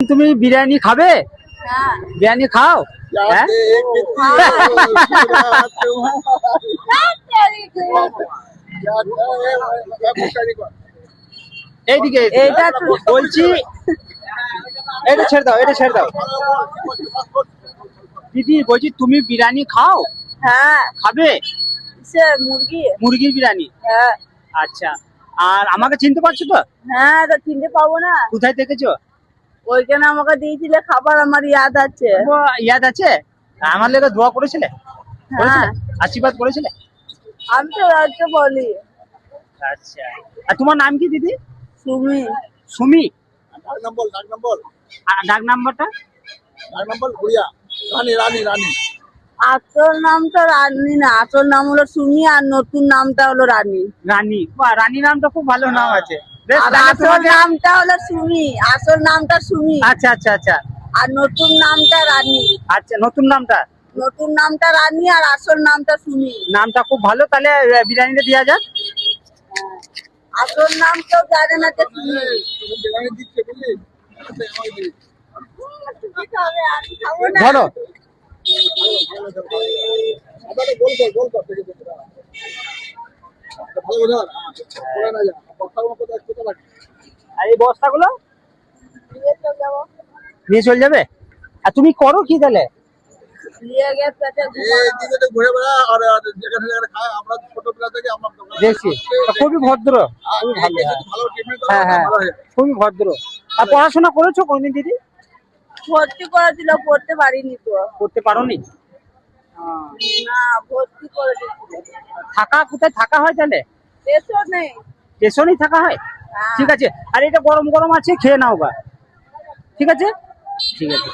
তুমি বিরিয়ানি খাবে? হ্যাঁ বিরিয়ানি খাও? হ্যাঁ এইদিকে এইটা একটু বলছি, এটা ছেড়ে দাও, এটা ছেড়ে দাও। দিদি বলছি তুমি বিরিয়ানি খাও? হ্যাঁ খাবে? সে মুরগি মুরগির বিরিয়ানি? হ্যাঁ আচ্ছা, আর আমাকে চিনতে পারছো তো? হ্যাঁ তো চিনতে পাবো না? কোথায় দেখেছো? ওইখানে আমাকে দিয়েছিলে খাবার, আমার ইয়াদ আছে। ও, ইয়াদ আছে? আমার লেগে দোয়া করেছিলে? হ্যাঁ আশীর্বাদ করেছিলে? আমি তো রাজ্য বলি। আচ্ছা, আর তোমার নাম কি দিদি? সুমি। সুমি? ডাক নম্বর ডাক নম্বর আর ডাক নাম্বারটা? ডাক নম্বর গুড়িয়া রানী রানী রানী। আসল নাম তো রানী না, আসল নাম হলো সুমি, আর নতুন নামটা হলো রানী। রানী? বাহ, রানী নামটা খুব ভালো নাম আছে। বেশ, আর তাহলে আসল তোমাকে- নামটা হলো সুমি, আসল নামটা সুমি, আচ্ছা আচ্ছা আচ্ছা আর নতুন নামটা রানী। আচ্ছা, নতুন নামটা? নতুন নামটা রানী আর আসল নামটা সুমি। নামটা খুব ভালো, তাহলে বিরিয়ানিটা দেওয়া যাক। আসল নাম কেউ জানে না যে সুমি। বিরিয়ানি দিচ্ছে বুঝলি? আমাকে দিই। কি খাবে? আমি খাবো না। ধরো। আবার গোল কর গোল কর থেকে দেখতে দাঁড়া। ভালো ধর পড়ে না যা বক্তার মতো দেখতে তো লাগে। আর এই বস্তাগুলো নিয়ে চলে যাবো। নিয়ে চলে যাবে? আর তুমি করো কি তাহলে? নিয়ে গিয়ে পেটে এই দিকে তো ঘুরে বেড়া আর যেখানে যেখানে খায় আমরা ছোটবেলা থেকে আমরা দোকানে দেখছি তা খুবই ভদ্র, খুবই ভালো। হ্যাঁ ভালো ট্রিটমেন্ট হ্যাঁ হ্যাঁ, ভালো হয়ে খুবই ভদ্র। আর পড়াশোনা করেছো কোনদিন দিদি? ভর্তি করেছিল, পড়তে পারিনি তো। করতে পারোনি? না, ভর্তি করে দিয়েছিল। থাকা কোথায় থাকা হয় তাহলে? এসো নেই। স্টেশনেই থাকা হয়? হ্যাঁ। ঠিক আছে, আর এটা গরম গরম আছে, খেয়ে নাও গা। ঠিক আছে, ঠিক আছে।